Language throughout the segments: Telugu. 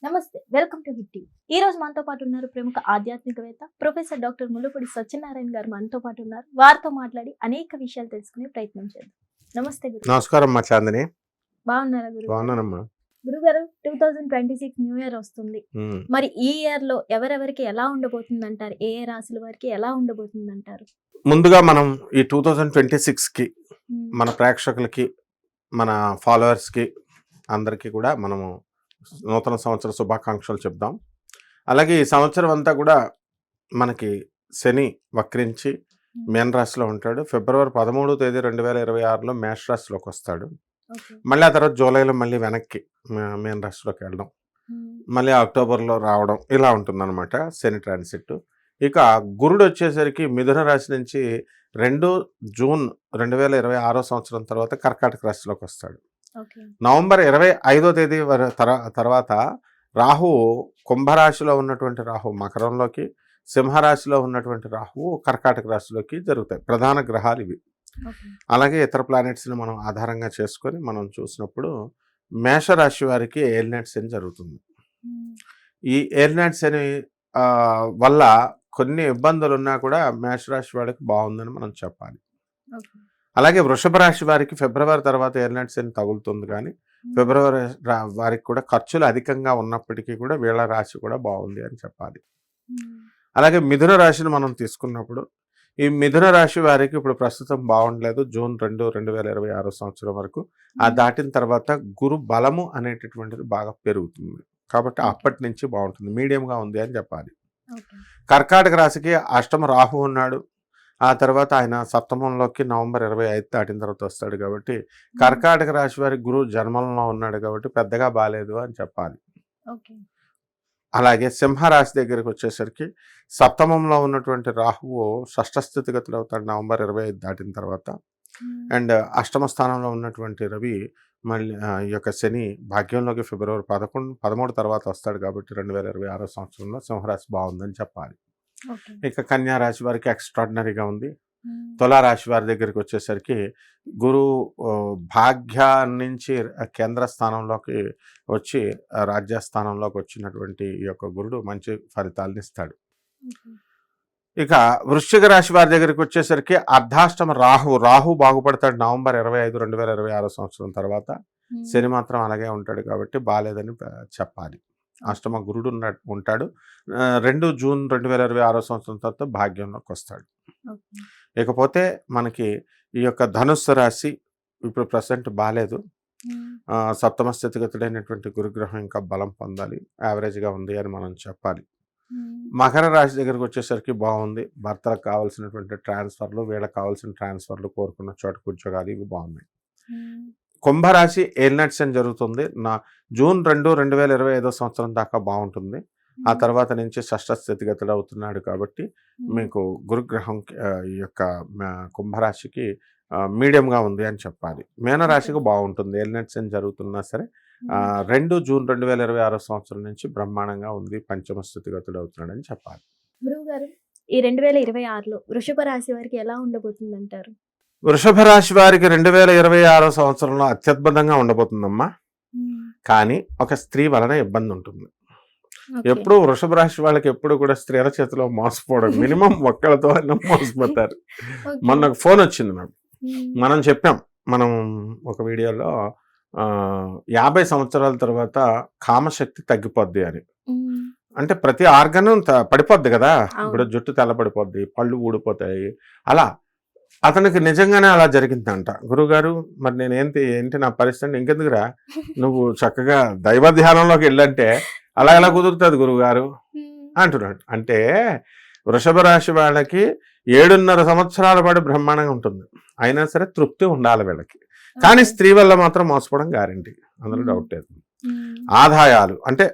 నమస్తే, వెల్కమ్ టు హిట్ టీవీ. ఈ రోజు మనతో పాటు ఉన్నారు ప్రముఖ ఆధ్యాత్మికవేత్త ప్రొఫెసర్ డాక్టర్ ముల్లపూడి సత్యనారాయణ గారు మనతో పాటు ఉన్నారు. వారితో మాట్లాడి అనేక విషయాలు తెలుసుకునే ప్రయత్నం చేద్దాం. నమస్తే గురు. నమస్కారం మా చాందిని. బాగున్నారా గురు? బాగున్నానమ్మా. గురుగారు, 2026 న్యూ ఇయర్ వస్తుంది. మరి ఈ ఇయర్ లో ఎవరెవరికి ఎలా ఉండబోతుంది అంటారు? ఏ ఏ రాశుల వారికి ఎలా ఉండబోతుంది అంటారు? ముందుగా మనం ఈ 2026 కి మన ప్రేక్షకులకి, మన ఫాలోవర్స్ కి అందరికీ కూడా మనము నూతన సంవత్సర శుభాకాంక్షలు చెప్దాం. అలాగే ఈ సంవత్సరం అంతా కూడా మనకి శని వక్రించి మేన రాశిలో ఉంటాడు. ఫిబ్రవరి 13వ తేదీ 2026లో మేష రాశిలోకి వస్తాడు. మళ్ళీ ఆ తర్వాత జూలైలో మళ్ళీ వెనక్కి మేన రాశిలోకి వెళ్ళడం, మళ్ళీ అక్టోబర్లో రావడం, ఇలా ఉంటుందన్నమాట శని ట్రాన్సిట్. ఇక గురుడు వచ్చేసరికి మిథున రాశి నుంచి 2 జూన్ 2026 సంవత్సరం తర్వాత కర్కాటక రాశిలోకి వస్తాడు. నవంబర్ 25వ తేదీ తర్వాత రాహు కుంభరాశిలో ఉన్నటువంటి రాహు మకరంలోకి, సింహరాశిలో ఉన్నటువంటి రాహువు కర్కాటక రాశిలోకి జరుగుతాయి. ప్రధాన గ్రహాలు ఇవి. అలాగే ఇతర ప్లానెట్స్ని మనం ఆధారంగా చేసుకొని మనం చూసినప్పుడు మేషరాశి వారికి ఏలినాటి శని జరుగుతుంది. ఈ ఏలినాటి శని వల్ల కొన్ని ఇబ్బందులు ఉన్నా కూడా మేషరాశి వారికి బాగుందని మనం చెప్పాలి. అలాగే వృషభ రాశి వారికి ఫిబ్రవరి తర్వాత ఏలినాటి శని తగులుతుంది, కానీ ఫిబ్రవరి వారికి కూడా ఖర్చులు అధికంగా ఉన్నప్పటికీ కూడా వీళ్ళ రాశి కూడా బాగుంది అని చెప్పాలి. అలాగే మిథున రాశిని మనం తీసుకున్నప్పుడు ఈ మిథున రాశి వారికి ఇప్పుడు ప్రస్తుతం బాగుండలేదు. జూన్ 2, 2026 సంవత్సరం వరకు ఆ దాటిన తర్వాత గురు బలము అనేటటువంటిది బాగా పెరుగుతుంది, కాబట్టి అప్పటి నుంచి బాగుంటుంది, మీడియంగా ఉంది అని చెప్పాలి. కర్కాటక రాశికి అష్టమ రాహు ఉన్నాడు. ఆ తర్వాత ఆయన సప్తమంలోకి నవంబర్ 25 దాటిన తర్వాత వస్తాడు, కాబట్టి కర్కాటక రాశి వారి గురువు జన్మంలో ఉన్నాడు, కాబట్టి పెద్దగా బాగాలేదు అని చెప్పాలి. అలాగే సింహరాశి దగ్గరికి వచ్చేసరికి సప్తమంలో ఉన్నటువంటి రాహువు షష్ఠ స్థితిగతులు అవుతాడు నవంబర్ 25 దాటిన తర్వాత. అండ్ అష్టమ స్థానంలో ఉన్నటువంటి రవి మళ్ళీ ఈ యొక్క శని భాగ్యంలోకి ఫిబ్రవరి 13 తర్వాత వస్తాడు, కాబట్టి 2026 సంవత్సరంలో సింహరాశి బాగుందని చెప్పాలి. ఇక కన్యా రాశి వారికి ఎక్స్ట్రాడినరీగా ఉంది. తులారాశి వారి దగ్గరికి వచ్చేసరికి గురువు భాగ్య నుంచి కేంద్ర స్థానంలోకి వచ్చి రాజ్యస్థానంలోకి వచ్చినటువంటి ఈ యొక్క గురుడు మంచి ఫలితాలను ఇస్తాడు. ఇక వృశ్చిక రాశి వారి దగ్గరికి వచ్చేసరికి అర్ధాష్టమ రాహు బాగుపడతాడు నవంబర్ 25, 2026 సంవత్సరం తర్వాత. శని మాత్రం అలాగే ఉంటాడు, కాబట్టి బాగాలేదని చెప్పాలి. అష్టమ గురుడు ఉంటాడు. 2 జూన్ 2026 సంవత్సరం తర్వాత భాగ్యంలోకి వస్తాడు. ఇకపోతే మనకి ఈ యొక్క ధనుస్సు రాశి ఇప్పుడు ప్రజెంట్ బాగాలేదు. సప్తమ స్థితిగతుడైనటువంటి గురుగ్రహం ఇంకా బలం పొందాలి, యావరేజ్గా ఉంది అని మనం చెప్పాలి. మకర రాశి దగ్గరకు వచ్చేసరికి బాగుంది. భర్తలకు కావాల్సినటువంటి ట్రాన్స్ఫర్లు, వీళ్ళకి కావాల్సిన ట్రాన్స్ఫర్లు, కోరుకున్న చోటుకు ఉద్యోగాలు ఇవి బాగున్నాయి. కుంభరాశి ఏలినాటి శని జరుగుతుంది. జూన్ 2, 2025 సంవత్సరం దాకా బాగుంటుంది. ఆ తర్వాత నుంచి షష్ఠ స్థితిగతుడు అవుతున్నాడు, కాబట్టి మీకు గురుగ్రహం ఈ యొక్క కుంభరాశికి మీడియంగా ఉంది అని చెప్పాలి. మీనరాశికి బాగుంటుంది. ఏలినాటి శని జరుగుతున్నా సరే 2 జూన్ 2026 సంవత్సరం నుంచి బ్రహ్మాండంగా ఉంది, పంచమ స్థితిగతుడు అవుతున్నాడు అని చెప్పాలి. గురువు గారు, ఈ 2026లో వృషభ రాశి వారికి ఎలా ఉండబోతుంది అంటారు? వృషభ రాశి వారికి 2026 సంవత్సరంలో అత్యద్భుతంగా ఉండబోతుందమ్మా. కానీ ఒక స్త్రీ వలన ఇబ్బంది ఉంటుంది. ఎప్పుడు వృషభ రాశి వాళ్ళకి ఎప్పుడు కూడా స్త్రీల చేతిలో మోసపోవడం, మినిమం ఒక్కళ్ళతో అయినా మోసపోతారు. మొన్న ఒక ఫోన్ వచ్చింది నాకు, మనం చెప్పాం ఒక వీడియోలో 50 సంవత్సరాల తర్వాత కామశక్తి తగ్గిపోద్ది అని. అంటే ప్రతి ఆర్గన్ పడిపోద్ది కదా, ఇప్పుడు జుట్టు తెల్లబడిపోద్ది, పళ్ళు ఊడిపోతాయి. అలా అతనికి నిజంగానే అలా జరిగిందంట. గురుగారు, మరి ఏంటి నా పరిస్థితి, ఇంకెందుకురా నువ్వు చక్కగా దైవ ధ్యానంలోకి వెళ్ళంటే అలా ఎలా కుదురుతుంది గురుగారు అంటున్నాడు. అంటే వృషభ రాశి వాళ్ళకి 7.5 సంవత్సరాల పాటు బ్రహ్మాండంగా ఉంటుంది, అయినా సరే తృప్తి ఉండాలి వీళ్ళకి. కానీ స్త్రీ వల్ల మాత్రం మోసపోవడం గ్యారంటీ, అందులో డౌట్ లేదు. ఆదాయాలు అంటే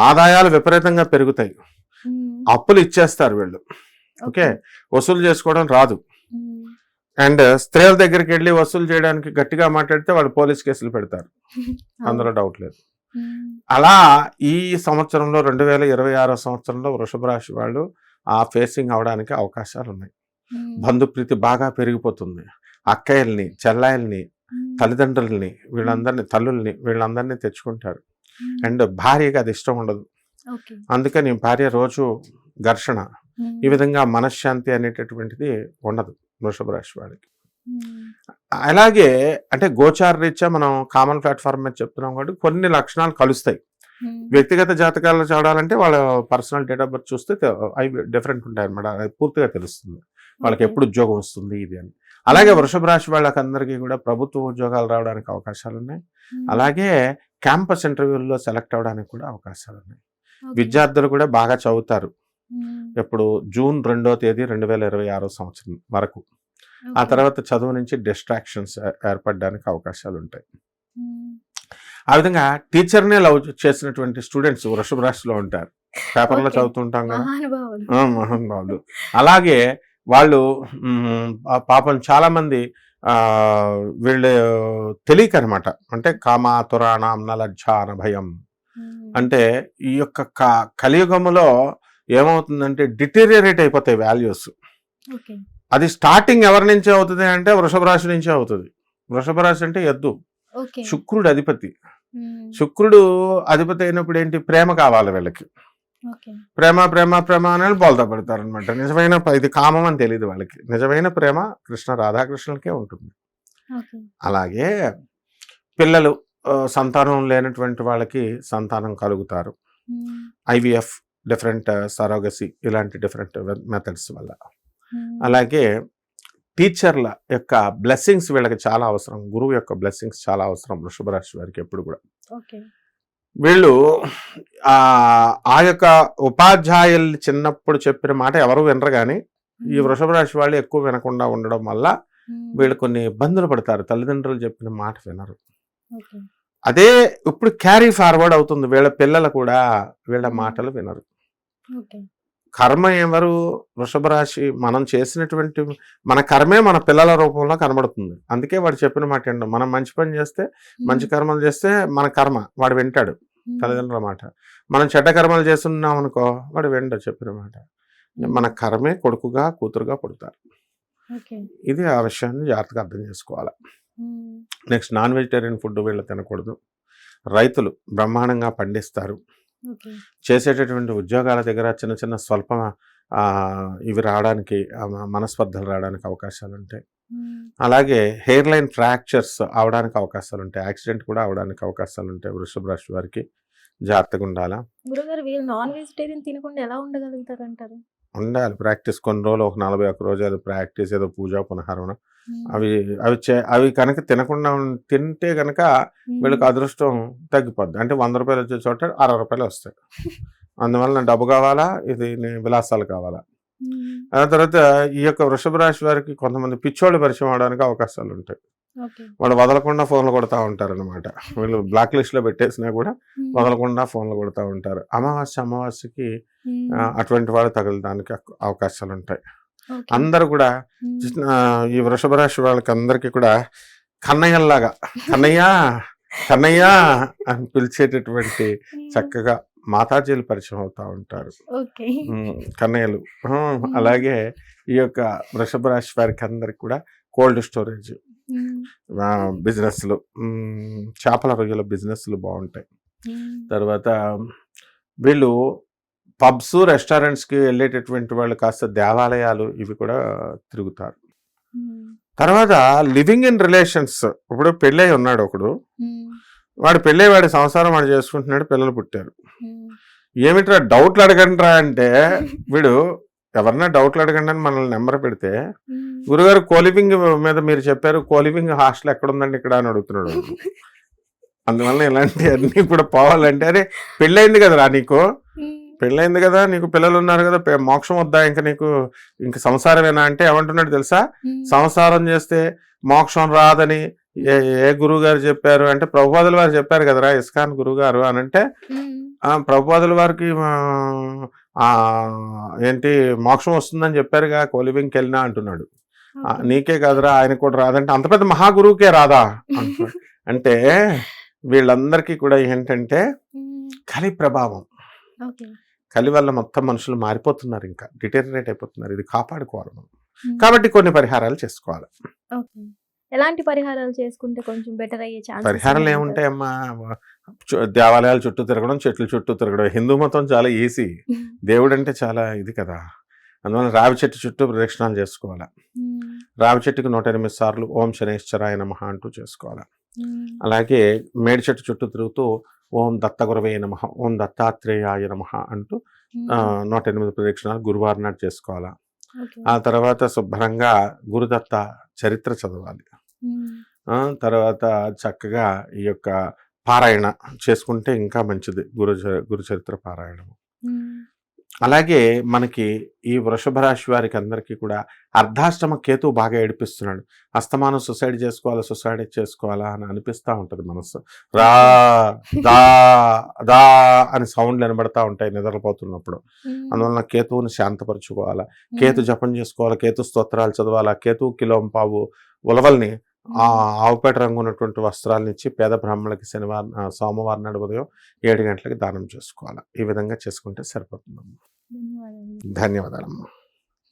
ఆదాయాలు విపరీతంగా పెరుగుతాయి, అప్పులు ఇచ్చేస్తారు వీళ్ళు. ఓకే, వసూలు చేసుకోవడం రాదు. అండ్ స్త్రీల దగ్గరికి వెళ్ళి వసూలు చేయడానికి గట్టిగా మాట్లాడితే వాళ్ళు పోలీస్ కేసులు పెడతారు, అందులో డౌట్ లేదు. అలా ఈ సంవత్సరంలో 2026 సంవత్సరంలో వృషభ రాశి వాళ్ళు ఫేసింగ్ అవడానికి అవకాశాలు ఉన్నాయి. బంధుప్రీతి బాగా పెరిగిపోతుంది. అక్కయ్యల్ని, చెల్లాయిల్ని, తల్లిదండ్రుల్ని, వీళ్ళందరినీ, తల్లుల్ని, వీళ్ళందరినీ తెచ్చుకుంటారు. అండ్ భార్యకి అది ఇష్టం ఉండదు. ఓకే. అందుకని భార్య రోజు ఘర్షణ, ఈ విధంగా మనశ్శాంతి అనేటటువంటిది ఉండదు వృషభ రాశి వాళ్ళకి. అలాగే అంటే గోచార రీత్యా మనం కామన్ ప్లాట్ఫామ్ మీద చెప్తున్నాం కాబట్టి కొన్ని లక్షణాలు కలుస్తాయి. వ్యక్తిగత జాతకాలు చూడాలంటే వాళ్ళ పర్సనల్ డేట్ ఆఫ్ బర్త్ చూస్తే అవి డిఫరెంట్ ఉంటాయి అనమాట. అది పూర్తిగా తెలుస్తుంది వాళ్ళకి ఎప్పుడు ఉద్యోగం వస్తుంది ఇది అని. అలాగే వృషభ రాశి వాళ్ళకి అందరికీ కూడా ప్రభుత్వ ఉద్యోగాలు రావడానికి అవకాశాలు ఉన్నాయి. అలాగే క్యాంపస్ ఇంటర్వ్యూల్లో సెలెక్ట్ అవ్వడానికి కూడా అవకాశాలు ఉన్నాయి. విద్యార్థులు కూడా బాగా చదువుతారు. ఎప్పుడు జూన్ 2వ తేదీ 2026 సంవత్సరం వరకు. ఆ తర్వాత చదువు నుంచి డిస్ట్రాక్షన్స్ ఏర్పడడానికి అవకాశాలు ఉంటాయి. ఆ విధంగా టీచర్నే లవ్ చేసినటువంటి స్టూడెంట్స్ వృషభ రాశిలో ఉంటారు. పేపర్లో చదువుతుంటాం కదా, మహానుభావులు. అలాగే వాళ్ళు పాపం చాలా మంది వీళ్ళు తెలియక అనమాట, అంటే కామాతురాణం నలజ్జాన భయం అంటే ఈ యొక్క కలియుగములో ఏమవుతుందంటే డిటీరియరేట్ అయిపోతాయి వాల్యూస్. అది స్టార్టింగ్ ఎవరి నుంచి అవుతుంది అంటే వృషభ రాశి నుంచే అవుతుంది. వృషభ రాశి అంటే ఎద్దు, శుక్రుడు అధిపతి. శుక్రుడు అధిపతి అయినప్పుడు ఏంటి, ప్రేమ కావాలి వీళ్ళకి. ప్రేమ ప్రేమ ప్రేమ అని బోల్తా పెడతారు అనమాట. నిజమైన ఇది కామం అని తెలియదు వాళ్ళకి. నిజమైన ప్రేమ కృష్ణ రాధాకృష్ణులకే ఉంటుంది. అలాగే పిల్లలు సంతానం లేనటువంటి వాళ్ళకి సంతానం కలుగుతారు. IVF, డిఫరెంట్ సరోగసీ, ఇలాంటి డిఫరెంట్ మెథడ్స్ వల్ల. అలాగే టీచర్ల యొక్క బ్లెస్సింగ్స్ వీళ్ళకి చాలా అవసరం. గురువు యొక్క బ్లెస్సింగ్స్ చాలా అవసరం వృషభ రాశి వారికి ఎప్పుడు కూడా. వీళ్ళు ఆ యొక్క ఉపాధ్యాయులు చిన్నప్పుడు చెప్పిన మాట ఎవరు వినరు, కానీ ఈ వృషభ రాశి వాళ్ళు ఎక్కువ వినకుండా ఉండడం వల్ల వీళ్ళు కొన్ని ఇబ్బందులు పడతారు. తల్లిదండ్రులు చెప్పిన మాట వినరు. అదే ఇప్పుడు క్యారీ ఫార్వర్డ్ అవుతుంది. వీళ్ళ పిల్లలు కూడా వీళ్ళ మాటలు వినరు. కర్మ ఎవరు, వృషభ రాశి. మనం చేసినటువంటి మన కర్మే మన పిల్లల రూపంలో కనబడుతుంది. అందుకే వాడు చెప్పిన మాట ఏంటో, మనం మంచి పని చేస్తే, మంచి కర్మలు చేస్తే మన కర్మ వాడు వింటాడు తల్లిదండ్రుల మాట. మనం చెడ్డ కర్మలు చేస్తున్నాం అనుకో, వాడు వింటాడు చెప్పిన మాట. మన కర్మే కొడుకుగా కూతురుగా పుడతారు. ఇది ఆ విషయాన్ని జాగ్రత్తగా అర్థం చేసుకోవాలి. నెక్స్ట్, నాన్ వెజిటేరియన్ ఫుడ్ వీళ్ళు తినకూడదు. రైతులు బ్రహ్మాండంగా పండిస్తారు. చేసేటటువంటి ఉద్యోగాల దగ్గర చిన్న చిన్న స్వల్ప ఇవి రావడానికి, మనస్పర్ధలు రావడానికి అవకాశాలు ఉంటాయి. అలాగే హెయిర్ లైన్ ఫ్రాక్చర్స్ అవడానికి అవకాశాలు ఉంటాయి. యాక్సిడెంట్ కూడా అవడానికి అవకాశాలు ఉంటాయి. వృషభ రాశి వారికి జాగ్రత్తగా ఉండాలా. గురుగారు, వీళ్ళు నాన్ వెజిటేరియన్ తినకుండా ఎలా ఉండగలుగుతారు అంటారు? ఉండాలి ప్రాక్టీస్. కొన్ని రోజులు, ఒక 41 రోజులు ప్రాక్టీస్, ఏదో పూజ పునఃహరణ అవి కనుక తినకుండా తింటే కనుక వీళ్ళకి అదృష్టం తగ్గిపోద్ది. అంటే 100 రూపాయలు వచ్చే చోట 60 రూపాయలు వస్తాయి. అందువల్ల డబ్బు కావాలా, ఇది విలాసాలు కావాలా. ఆ తర్వాత ఈ యొక్క వృషభ రాశి వారికి కొంతమంది పిచ్చోళ్ళు పరిచయం అవడానికి అవకాశాలు ఉంటాయి. వాళ్ళు వదలకుండా ఫోన్లు కొడతా ఉంటారు అనమాట. వీళ్ళు బ్లాక్ లిస్ట్ లో పెట్టేసినా కూడా వదలకుండా ఫోన్లు కొడతా ఉంటారు. అమావాస్యకి అటువంటి వాళ్ళు తగలడానికి అవకాశాలు ఉంటాయి. అందరూ కూడా ఈ వృషభ రాశి వాళ్ళకి అందరికీ కూడా కన్నయ్యలాగా కన్నయ్య అని పిలిచేటటువంటి చక్కగా మాతాజీలు పరిచయం అవుతా ఉంటారు, కన్నయ్యలు. అలాగే ఈ యొక్క వృషభ రాశి వారికి అందరికి కూడా కోల్డ్ స్టోరేజ్ బిజినెస్లు, చేపల రొయ్యల బిజినెస్లు బాగుంటాయి. తర్వాత వీళ్ళు పబ్స్, రెస్టారెంట్స్కి వెళ్ళేటటువంటి వాళ్ళు కాస్త దేవాలయాలు ఇవి కూడా తిరుగుతారు. తర్వాత లివింగ్ ఇన్ రిలేషన్స్. ఇప్పుడు పెళ్ళై ఉన్నాడు ఒకడు, వాడు పెళ్ళై వాడి సంసారం వాడు చేసుకుంటున్నాడు, పిల్లలు పుట్టారు. ఏమిట్రా డౌట్లు అడగండి రా అంటే, వీడు ఎవరన్నా డౌట్లు అడగండి అని మనల్ని నెంబర్ పెడితే, గురుగారు కోలివింగ్ మీద మీరు చెప్పారు, కోలివింగ్ హాస్టల్ ఎక్కడుందండి ఇక్కడ అని అడుగుతున్నాడు. అందువల్ల ఇలాంటి అన్ని కూడా పోవాలంటే, అరే పెళ్ళయింది కదరా నీకు, పెళ్ళయింది కదా, నీకు పిల్లలు ఉన్నారు కదా, మోక్షం వద్దా ఇంకా నీకు, ఇంక సంసారమేనా అంటే ఏమంటున్నాడు తెలుసా, సంసారం చేస్తే మోక్షం రాదని ఏ గురువు గారు చెప్పారు అంటే, ప్రభుపాదుల వారు చెప్పారు కదరా ఇస్కాన్ గురువు గారు అని అంటే, ప్రభుపాదుల వారికి ఏంటి మోక్షం వస్తుందని చెప్పారుగా, కోలివింగ్కి వెళ్ళినా అంటున్నాడు. నీకే కాదురా ఆయనకు కూడా రాదంటే, అంత పెద్ద మహాగురువుకే రాదా అంటున్నాడు. అంటే వీళ్ళందరికీ కూడా ఏంటంటే కలి ప్రభావం, కలి వల్ల మొత్తం మనుషులు మారిపోతున్నారు, ఇంకా డిటెరిరేట్ అయిపోతున్నారు. ఇది కాపాడుకోవాలి మనం. కాబట్టి కొన్ని పరిహారాలు చేసుకోవాలి. ఎలాంటి పరిహారాలు చేసుకుంటే కొంచెం బెటర్ అయ్యే ఛాన్స్ పరిహారాలు ఏముంటాయమ్మా, దేవాలయాల చుట్టూ తిరగడం, చెట్ల చుట్టూ తిరగడం. హిందూ మతం చాలా ఈజీ, దేవుడు అంటే చాలా ఇది కదా. అందువల్ల రావి చెట్టు చుట్టూ ప్రదక్షిణాలు చేసుకోవాలి. రావి చెట్టుకి 108 సార్లు ఓం శనేశ్వరాయ నమః అంటూ చేసుకోవాలి. అలాగే మేడి చెట్టు చుట్టూ తిరుగుతూ ఓం దత్తగురవే నమః, ఓం దత్తాత్రేయాయ నమః అంటూ 108 ప్రదక్షిణాలు గురువారం నాడు చేసుకోవాలి. ఆ తర్వాత శుభ్రంగా గురుదత్త చరిత్ర చదవాలి. తర్వాత చక్కగా ఈ యొక్క పారాయణ చేసుకుంటే ఇంకా మంచిది, గురు చరిత్ర పారాయణం. అలాగే మనకి ఈ వృషభ రాశి వారికి అందరికీ కూడా అర్ధాష్టమ కేతు బాగా ఏడిపిస్తున్నాడు. అస్తమానం సుసైడ్ చేసుకోవాలా అని అనిపిస్తూ ఉంటుంది మనసు. రా దా దా అని సౌండ్లు వినబడతా ఉంటాయి నిద్రపోతున్నప్పుడు. అందువలన కేతువుని శాంతపరచుకోవాలా, కేతు జపం చేసుకోవాలా, కేతు స్తోత్రాలు చదవాలా, కేతు కిలోంపావు ఉలవల్ని ఆ ఆవుపేట రంగు ఉన్నటువంటి వస్త్రాలను ఇచ్చి పేద బ్రాహ్మణులకి సోమవారం నాడు ఉదయం 7 గంటలకి దానం చేసుకోవాలి. ఈ విధంగా చేసుకుంటే సరిపోతుందమ్మా. ధన్యవాదాలు. ధన్యవాదాలమ్మా.